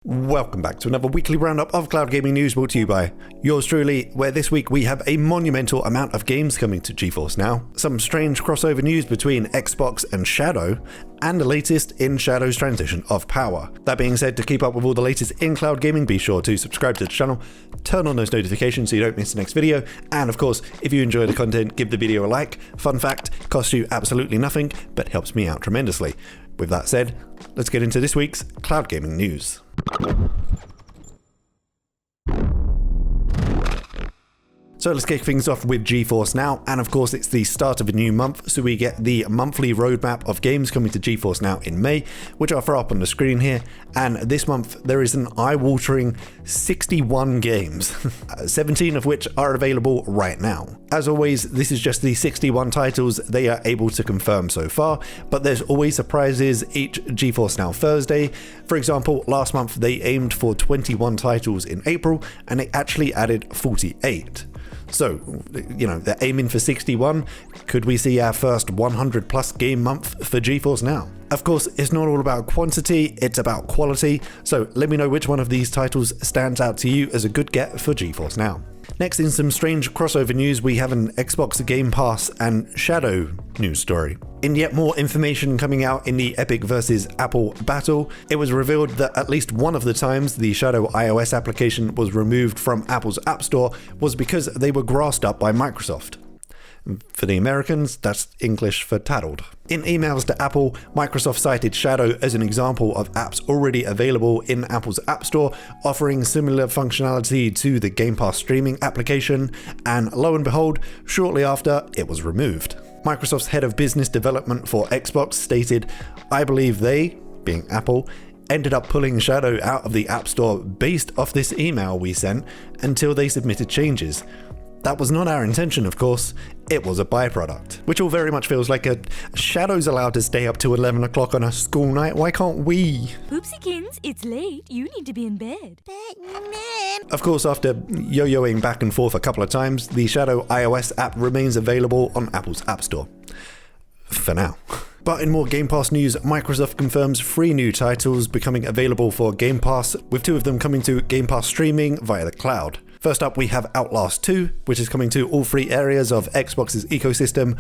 Welcome back to another weekly roundup of cloud gaming news brought to you by yours truly, where this week we have a monumental amount of games coming to GeForce Now, some strange crossover news between Xbox and Shadow, and the latest in Shadow's transition of power. That being said, to keep up with all the latest in cloud gaming, be sure to subscribe to the channel, turn on those notifications so you don't miss the next video, and of course, if you enjoy the content, give the video a like. Fun fact, costs you absolutely nothing, but helps me out tremendously. With that said, let's get into this week's cloud gaming news. So let's kick things off with GeForce Now, and of course it's the start of a new month, so we get the monthly roadmap of games coming to GeForce Now in May, which I'll throw up on the screen here, and this month there is an eye-watering 61 games, 17 of which are available right now. As always, this is just the 61 titles they are able to confirm so far, but there's always surprises each GeForce Now Thursday. For example, last month they aimed for 21 titles in April, and they actually added 48. So, they're aiming for 61. Could we see our first 100 plus game month for GeForce Now? Of course, it's not all about quantity, it's about quality. So let me know which one of these titles stands out to you as a good get for GeForce Now. Next, in some strange crossover news, we have an Xbox Game Pass and Shadow news story. In yet more information coming out in the Epic versus Apple battle, it was revealed that at least one of the times the Shadow iOS application was removed from Apple's App Store was because they were grassed up by Microsoft. For the Americans, that's English for tattled. In emails to Apple, Microsoft cited Shadow as an example of apps already available in Apple's App Store, offering similar functionality to the Game Pass streaming application, and lo and behold, shortly after, it was removed. Microsoft's head of business development for Xbox stated, "I believe they, being Apple, ended up pulling Shadow out of the App Store based off this email we sent until they submitted changes. That was not our intention, of course. It was a byproduct." Which all very much feels like a Shadow's allowed to stay up to 11 o'clock on a school night. Why can't we? Poopsykins, it's late. You need to be in bed. Of course, after yo-yoing back and forth a couple of times, the Shadow iOS app remains available on Apple's App Store. For now. But in more Game Pass news, Microsoft confirms 3 new titles becoming available for Game Pass, with 2 of them coming to Game Pass streaming via the cloud. First up, we have Outlast 2, which is coming to all 3 areas of Xbox's ecosystem,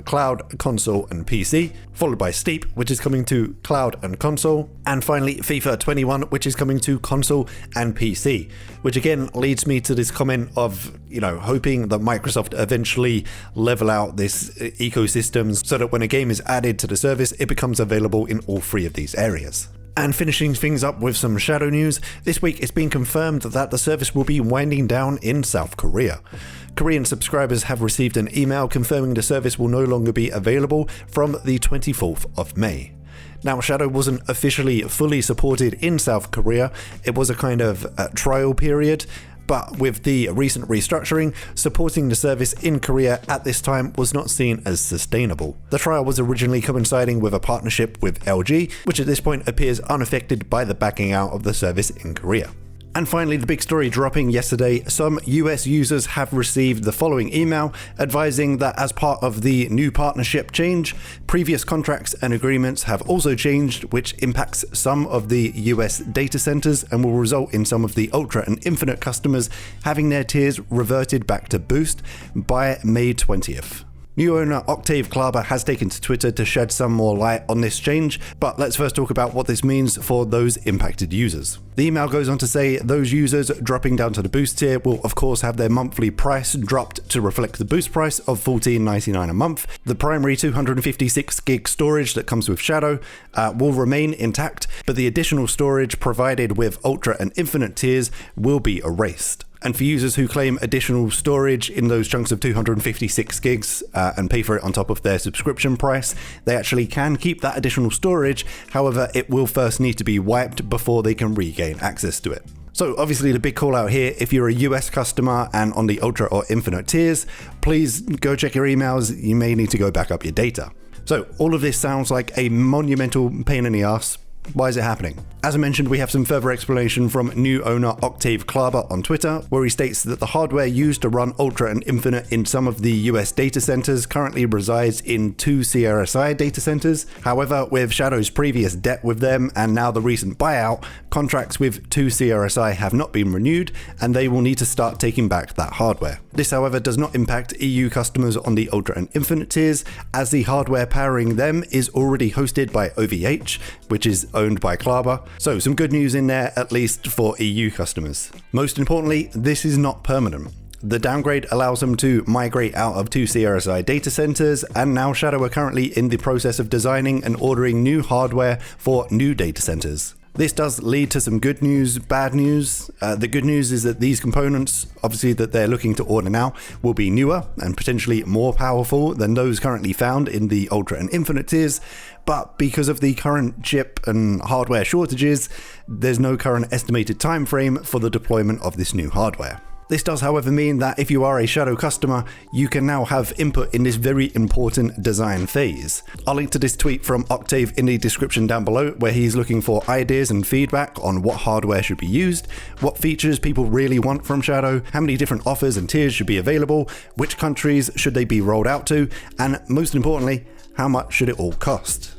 cloud, console, and PC, followed by Steep, which is coming to cloud and console, and finally FIFA 21, which is coming to console and PC, which again leads me to this comment of, hoping that Microsoft eventually level out this ecosystem so that when a game is added to the service, it becomes available in all 3 of these areas. And finishing things up with some Shadow news, this week it's been confirmed that the service will be winding down in South Korea. Korean subscribers have received an email confirming the service will no longer be available from the 24th of May. Now, Shadow wasn't officially fully supported in South Korea, it was a kind of trial period. But with the recent restructuring, supporting the service in Korea at this time was not seen as sustainable. The trial was originally coinciding with a partnership with LG, which at this point appears unaffected by the backing out of the service in Korea. And finally, the big story dropping yesterday, some US users have received the following email advising that as part of the new partnership change, previous contracts and agreements have also changed, which impacts some of the US data centers and will result in some of the Ultra and Infinite customers having their tiers reverted back to Boost by May 20th. New owner Octave Klaber has taken to Twitter to shed some more light on this change, but let's first talk about what this means for those impacted users. The email goes on to say those users dropping down to the Boost tier will of course have their monthly price dropped to reflect the Boost price of $14.99 a month. The primary 256 gig storage that comes with Shadow will remain intact, but the additional storage provided with Ultra and Infinite tiers will be erased. And for users who claim additional storage in those chunks of 256 gigs and pay for it on top of their subscription price, they actually can keep that additional storage. However, it will first need to be wiped before they can regain access to it. So obviously the big call out here, if you're a US customer and on the Ultra or Infinite tiers, please go check your emails. You may need to go back up your data. So all of this sounds like a monumental pain in the ass. Why is it happening? As I mentioned, we have some further explanation from new owner Octave Klaber on Twitter, where he states that the hardware used to run Ultra and Infinite in some of the US data centers currently resides in 2 CRSI data centers. However, with Shadow's previous debt with them and now the recent buyout, Contracts with 2CRSI have not been renewed, and they will need to start taking back that hardware. This, however, does not impact EU customers on the Ultra and Infinite tiers, as the hardware powering them is already hosted by OVH, which is owned by Klaba. So some good news in there, at least for EU customers. Most importantly, this is not permanent. The downgrade allows them to migrate out of 2CRSI data centers, and now Shadow are currently in the process of designing and ordering new hardware for new data centers. This does lead to some good news, bad news. The good news is that these components, obviously that they're looking to order now, will be newer and potentially more powerful than those currently found in the Ultra and Infinite tiers. But because of the current chip and hardware shortages, there's no current estimated time frame for the deployment of this new hardware. This does, however, mean that if you are a Shadow customer, you can now have input in this very important design phase. I'll link to this tweet from Octave in the description down below, where he's looking for ideas and feedback on what hardware should be used, what features people really want from Shadow, how many different offers and tiers should be available, which countries should they be rolled out to, and most importantly, how much should it all cost?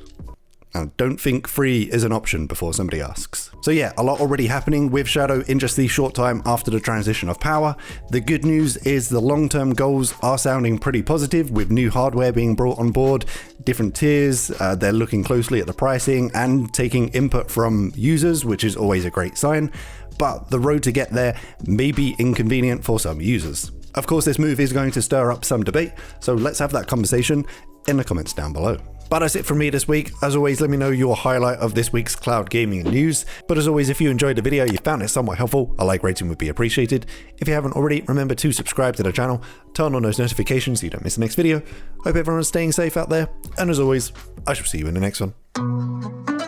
And don't think free is an option before somebody asks. So yeah, a lot already happening with Shadow in just the short time after the transition of power. The good news is the long-term goals are sounding pretty positive, with new hardware being brought on board, different tiers, they're looking closely at the pricing and taking input from users, which is always a great sign. But the road to get there may be inconvenient for some users. Of course, this move is going to stir up some debate, so let's have that conversation in the comments down below. But that's it from me this week. As always, let me know your highlight of this week's cloud gaming news. But as always, if you enjoyed the video, you found it somewhat helpful, a like rating would be appreciated. If you haven't already, remember to subscribe to the channel, turn on those notifications so you don't miss the next video. Hope everyone's staying safe out there, and as always, I shall see you in the next one.